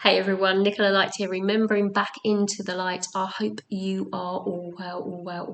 Hey everyone, Nicola Light here, remembering back into the light. I hope you are all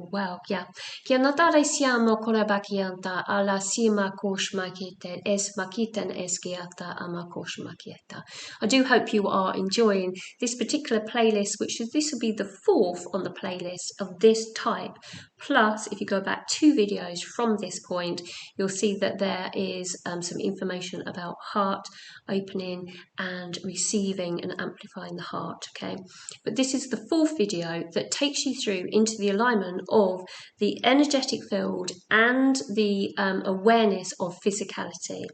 well. Yeah. Kia natare siamo korabakianta ala sima koshmakiten es makiten eskiata ama koshmakieta. I do hope you are enjoying this particular playlist, this will be the fourth on the playlist of this type. Plus, if you go back 2 videos from this point, you'll see that there is some information about heart opening and receiving and amplifying the heart, okay? But this is the 4th video that takes you through into the alignment of the energetic field and the awareness of physicality.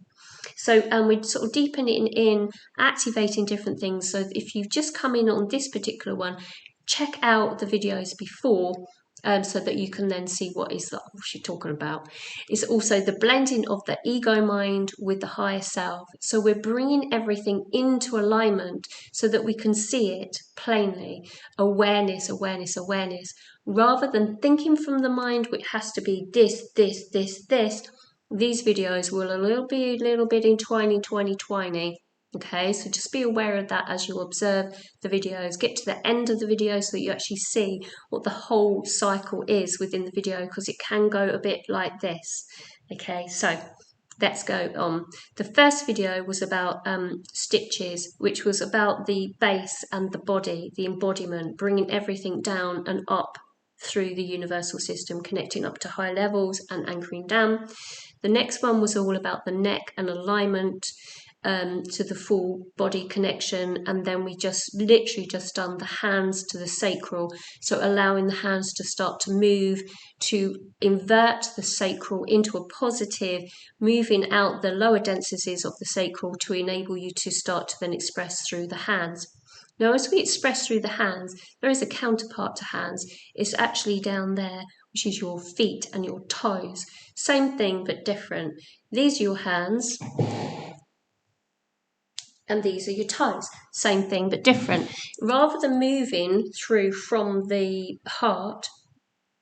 So we're sort of deepening in, activating different things. So if you've just come in on this particular one, check out the videos before so that you can then see what she's talking about. It's also the blending of the ego mind with the higher self. So we're bringing everything into alignment so that we can see it plainly. Awareness, rather than thinking from the mind, which has to be this. These videos will a little bit entwiny. Okay, so just be aware of that as you observe the videos. Get to the end of the video so that you actually see what the whole cycle is within the video, because it can go a bit like this. Okay, so let's go on. The first video was about stitches, which was about the base and the body, the embodiment, bringing everything down and up through the universal system, connecting up to high levels and anchoring down. The next one was all about the neck and alignment to the full body connection, and then we literally just done the hands to the sacral, so allowing the hands to start to move, to invert the sacral into a positive, moving out the lower densities of the sacral to enable you to start to then express through the hands. Now, as we express through the hands, there is a counterpart to hands. It's actually down there, which is your feet and your toes. Same thing, but different. These are your hands, and these are your toes. Same thing, but different. Rather than moving through from the heart,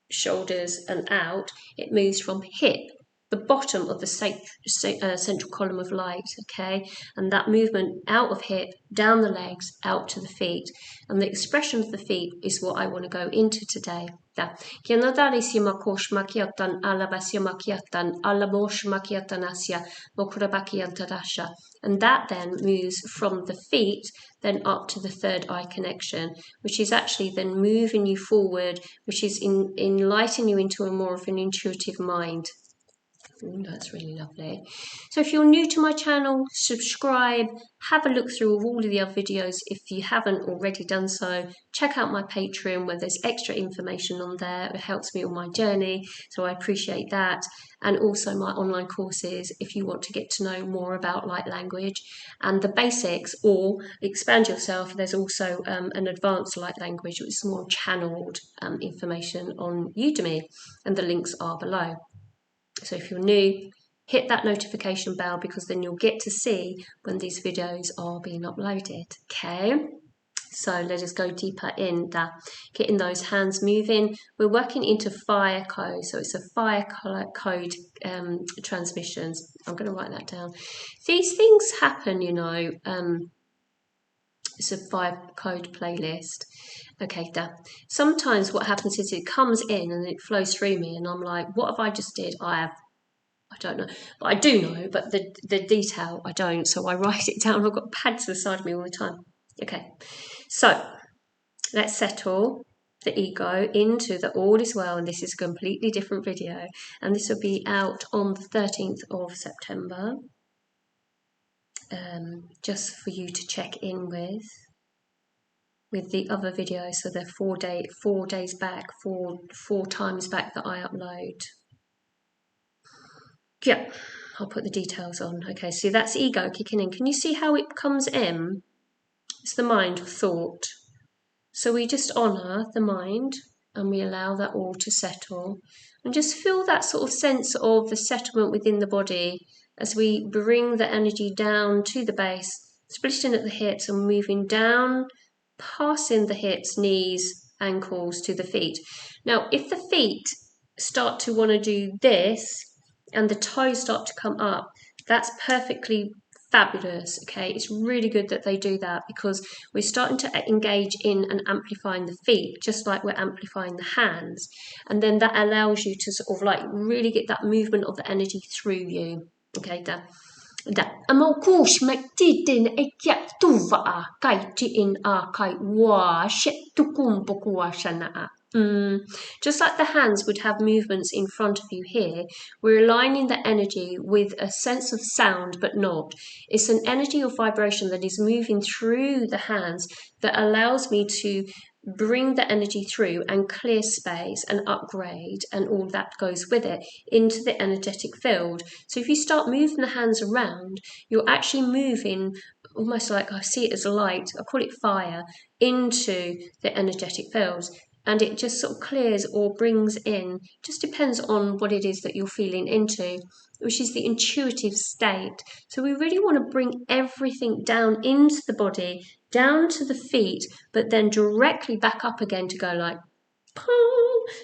shoulders and out, it moves from hip, the bottom of the central column of light, okay? And that movement out of hip, down the legs, out to the feet. And the expression of the feet is what I want to go into today. And that then moves from the feet then up to the third eye connection, which is actually then moving you forward, which is enlightening you into a more of an intuitive mind. That's really lovely. So if you're new to my channel, subscribe, have a look through all of the other videos if you haven't already done so. Check out my Patreon where there's extra information on there. It helps me on my journey, so I appreciate that. And also my online courses if you want to get to know more about light language and the basics, or expand yourself. There's also an advanced light language, which is more channeled information on Udemy, and the links are below. So if you're new, hit that notification bell, because then you'll get to see when these videos are being uploaded. Okay, so let us go deeper in that, getting those hands moving. We're working into fire code, so it's a fire code transmissions. I'm going to write that down. These things happen, you know. It's a fire code playlist. Okay, sometimes what happens is it comes in and it flows through me, and I'm like, what have I just did? I don't know, but I do know, but the detail I don't, so I write it down. I've got a pad to the side of me all the time. Okay, so let's settle the ego into the all is well, and this is a completely different video, and this will be out on the 13th of September, just for you to check in with the other videos. So they're 4 days back, four times back that I upload. Yeah, I'll put the details on. Okay, so that's ego kicking in. Can you see how it comes in? It's the mind of thought. So we just honour the mind and we allow that all to settle, and just feel that sort of sense of the settlement within the body as we bring the energy down to the base, splitting at the hips and moving down, passing the hips, knees, ankles to the feet. Now, if the feet start to want to do this and the toes start to come up, that's perfectly Fabulous. Okay, it's really good that they do that, because we're starting to engage in and amplifying the feet, just like we're amplifying the hands, and then that allows you to sort of like really get that movement of the energy through you. Okay, Amo kush magtitin e kya tuva kai in a kai wa tukum shana. Just like the hands would have movements in front of you here, we're aligning the energy with a sense of sound, but not. It's an energy of vibration that is moving through the hands that allows me to bring the energy through and clear space and upgrade and all that goes with it into the energetic field. So if you start moving the hands around, you're actually moving almost like, I see it as light, I call it fire, into the energetic fields. And it just sort of clears or brings in, just depends on what it is that you're feeling into, which is the intuitive state. So we really want to bring everything down into the body, down to the feet, but then directly back up again to go like,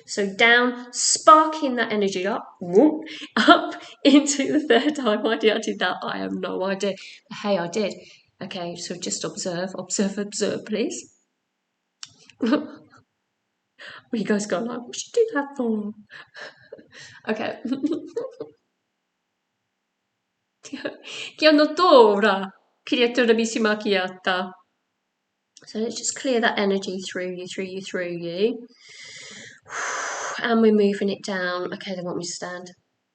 so down, sparking that energy up, whoop, up into the third eye. Why did I do that? I have no idea. Hey, I did. Okay, so just observe, please. You guys go like, what should you do that for? Okay. Chi hanno ora, creatura macchiata. So let's just clear that energy through you. And we're moving it down. Okay, they want me to stand.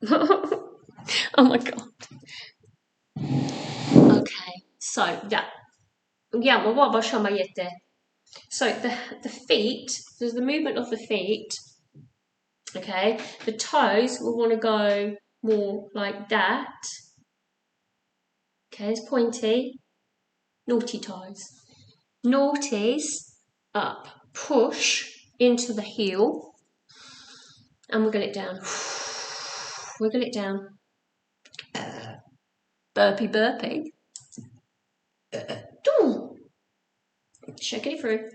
Oh my god. Okay, so yeah. Yeah, well, what about shamayete? So the feet, there's the movement of the feet. Okay, the toes will want to go more like that. Okay, it's pointy. Naughty toes. Naughties up. Push into the heel. And wiggle it down. Wiggle it down. Burpee. Shake it through.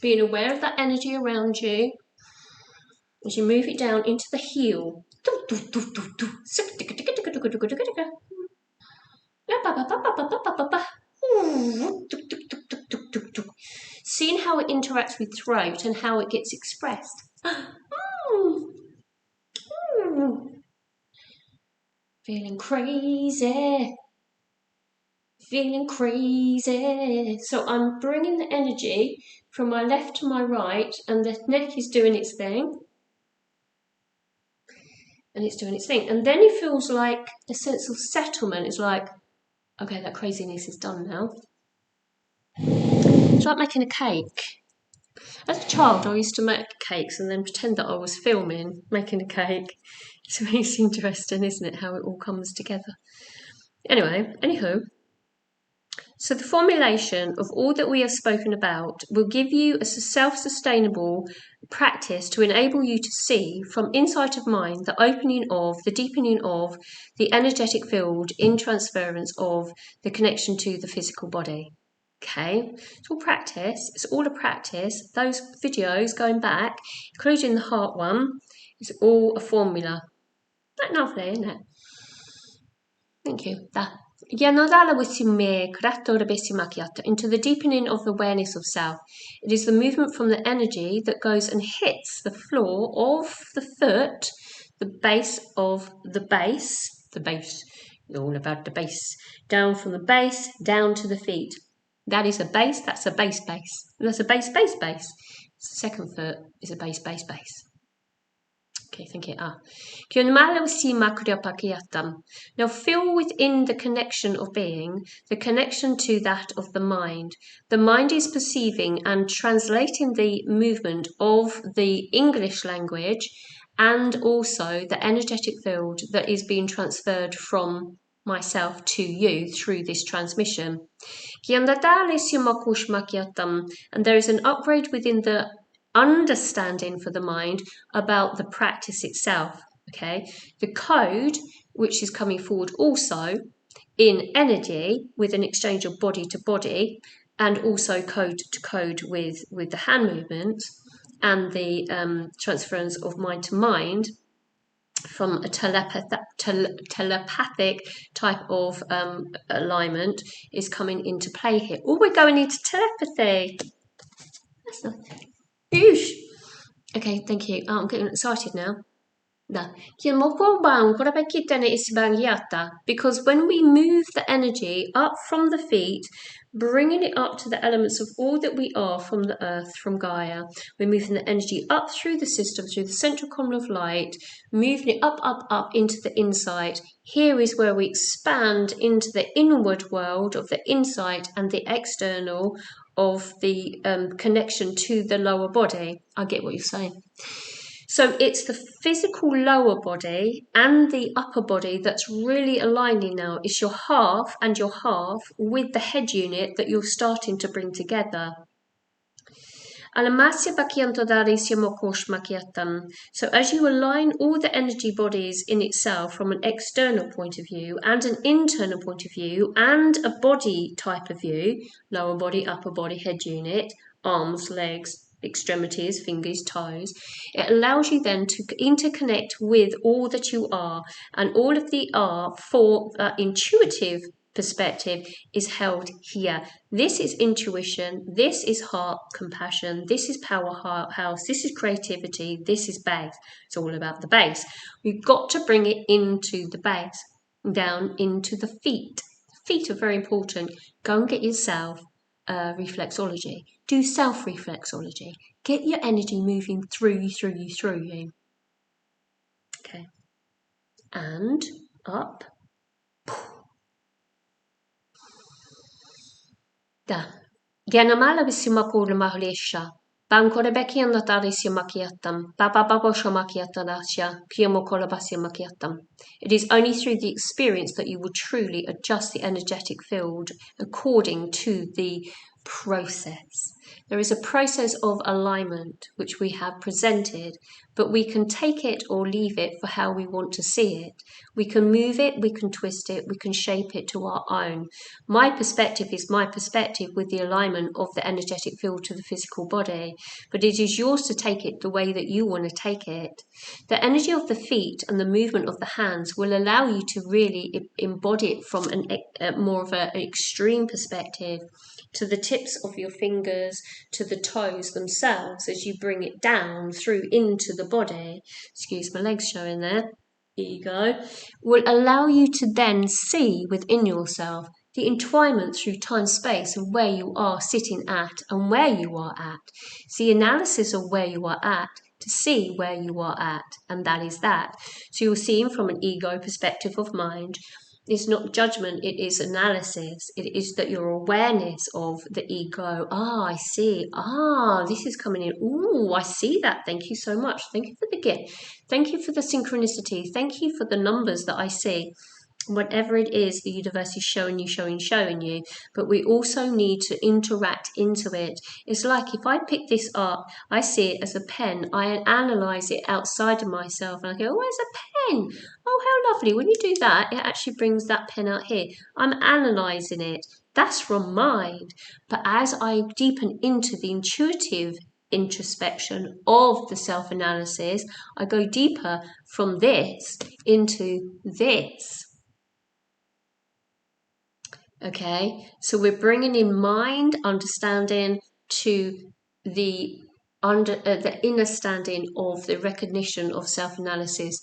Being aware of that energy around you as you move it down into the heel. Seeing how it interacts with throat and how it gets expressed. Feeling crazy. So I'm bringing the energy from my left to my right, and the neck is doing its thing. And it's doing its thing. And then it feels like a sense of settlement. It's like, okay, that craziness is done now. It's like making a cake. As a child, I used to make cakes and then pretend that I was filming, making a cake. It's really interesting, isn't it, how it all comes together. Anyway, anywho, so the formulation of all that we have spoken about will give you a self-sustainable practice to enable you to see from insight of mind the opening of, the deepening of the energetic field in transference of the connection to the physical body. Okay, it's all practice. It's all a practice. Those videos going back, including the heart one, is all a formula. Isn't that lovely, isn't it? Thank you. Into the deepening of the awareness of self. It is the movement from the energy that goes and hits the floor of the foot, the base, all about the base, down from the base, down to the feet. That is a base, that's a base. That's a base. Second foot is a base. Okay, thank you. Now feel within the connection of being, the connection to that of the mind. The mind is perceiving and translating the movement of the English language and also the energetic field that is being transferred from myself to you through this transmission. And there is an upgrade within the understanding for the mind about the practice itself. Okay, the code which is coming forward also in energy with an exchange of body to body and also code to code with the hand movements and the transference of mind to mind from a telepathic type of alignment is coming into play here. Oh, we're going into telepathy. That's not. Oosh. Okay, thank you. Oh, I'm getting excited now. Because when we move the energy up from the feet, bringing it up to the elements of all that we are from the earth, from Gaia, we're moving the energy up through the system, through the central column of light, moving it up, up, up into the insight. Here is where we expand into the inward world of the insight and the external of the connection to the lower body. I get what you're saying. So it's the physical lower body and the upper body that's really aligning now. It's your half and your half with the head unit that you're starting to bring together. So as you align all the energy bodies in itself from an external point of view and an internal point of view and a body type of view, lower body, upper body, head unit, arms, legs, extremities, fingers, toes, it allows you then to interconnect with all that you are, and all of the are for intuitive perspective is held here. This is intuition, this is heart compassion, this is powerhouse, this is creativity, this is base. It's all about the base. We've got to bring it into the base, down into the feet. Feet are very important. Go and get yourself reflexology. Do self-reflexology. Get your energy moving through you. Okay. And up. Da. Genamala bisimakul mahlesha. Bankorebeki and Natarisha Makiatam. Baba Babosha Makiatanasha. Kiamokolabasya Makiatam. It is only through the experience that you will truly adjust the energetic field according to the process. There is a process of alignment which we have presented, but we can take it or leave it for how we want to see it. We can move it, we can twist it, we can shape it to our own. My perspective is my perspective with the alignment of the energetic field to the physical body, but it is yours to take it the way that you want to take it. The energy of the feet and the movement of the hands will allow you to really embody it from more of an extreme perspective, to the tips of your fingers, to the toes themselves as you bring it down through into the body. Excuse my legs showing there. Here you go. Will allow you to then see within yourself the entwinement through time space of where you are sitting at and where you are at. It's the analysis of where you are at to see where you are at, and that is that. So you're seeing from an ego perspective of mind. It's not judgment, it is analysis. It is that your awareness of the ego. I see. This is coming in. Ooh, I see that. Thank you so much. Thank you for the gift. Thank you for the synchronicity. Thank you for the numbers that I see. Whatever it is the universe is showing you, but we also need to interact into it. It's like if I pick this up, I see it as a pen, I analyze it outside of myself, and I go, oh, it's a pen. Oh, how lovely. When you do that, it actually brings that pen out here. I'm analyzing it. That's from mind. But as I deepen into the intuitive introspection of the self-analysis, I go deeper from this into this. Okay, so we're bringing in mind understanding to the inner standing of the recognition of self-analysis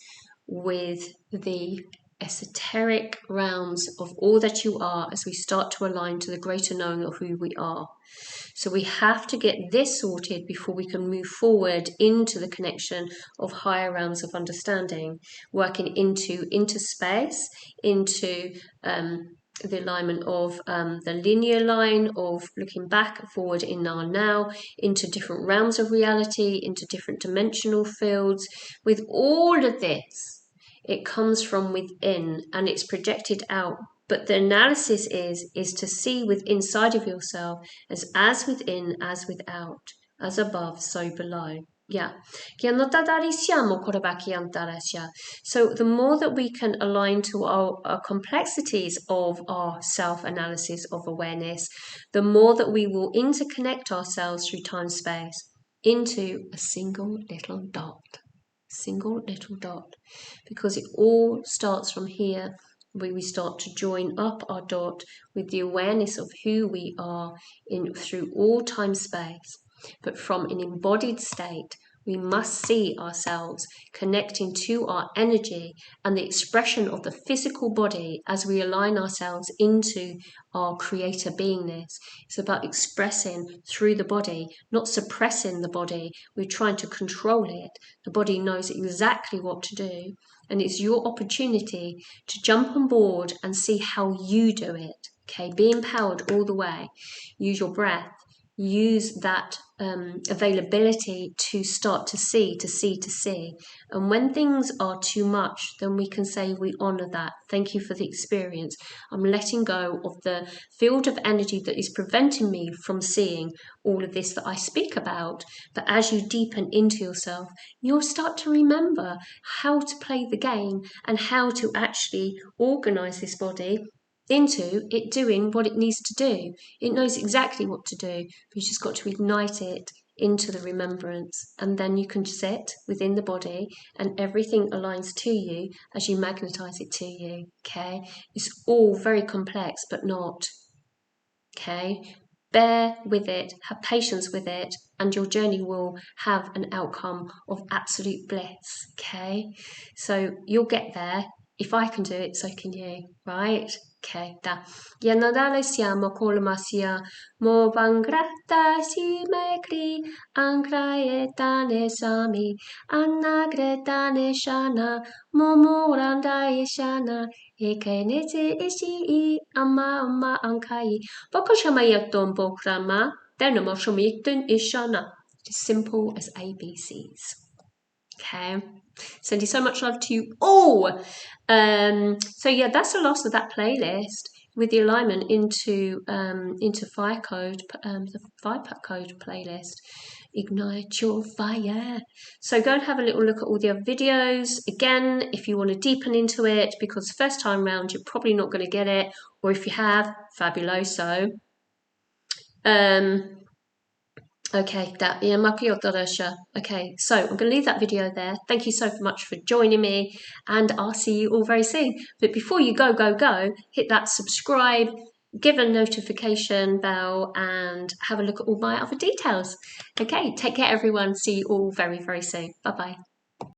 with the esoteric realms of all that you are as we start to align to the greater knowing of who we are. So we have to get this sorted before we can move forward into the connection of higher realms of understanding, working into space, into the alignment of the linear line of looking back, forward, in our now, into different realms of reality, into different dimensional fields. With all of this, it comes from within and it's projected out. But the analysis is to see with inside of yourself as within, as without, as above, so below. Yeah. So the more that we can align to our complexities of our self-analysis of awareness, the more that we will interconnect ourselves through time-space into a single little dot. single little dot, because it all starts from here, where we start to join up our dot with the awareness of who we are through all time space. But from an embodied state, we must see ourselves connecting to our energy and the expression of the physical body as we align ourselves into our creator beingness. It's about expressing through the body, not suppressing the body. We're trying to control it. The body knows exactly what to do, and it's your opportunity to jump on board and see how you do it. Okay, be empowered all the way. Use your breath. Use that availability to start to see. And when things are too much, then we can say we honor that. Thank you for the experience. I'm letting go of the field of energy that is preventing me from seeing all of this that I speak about. But as you deepen into yourself, you'll start to remember how to play the game and how to actually organize this body into it doing what it needs to do. It knows exactly what to do, but you've just got to ignite it into the remembrance, and then you can sit within the body and everything aligns to you as you magnetize it to you. Okay, it's all very complex, but not. Okay, bear with it, have patience with it, and your journey will have an outcome of absolute bliss. Okay, so you'll get there. If I can do it, so can you, right? Okay, da. Ja nadal siamo colmasia, mo vangrata si mekri, angraetane sami, anagretane shana, momoranda ishana, ekenete ishi ama ankai, bokoshamayatun bokrama, denomoshamitun ishana. Simple as ABCs. Okay, send you so much love to you all. So yeah, that's the last of that playlist with the alignment into fire code, the fire code playlist. Ignite your fire. So go and have a little look at all the other videos again if you want to deepen into it, because first time round you're probably not going to get it, or if you have, fabuloso. Okay, okay, so I'm going to leave that video there. Thank you so much for joining me, and I'll see you all very soon. But before you go, hit that subscribe, give a notification bell, and have a look at all my other details. Okay, take care everyone. See you all very, very soon. Bye-bye.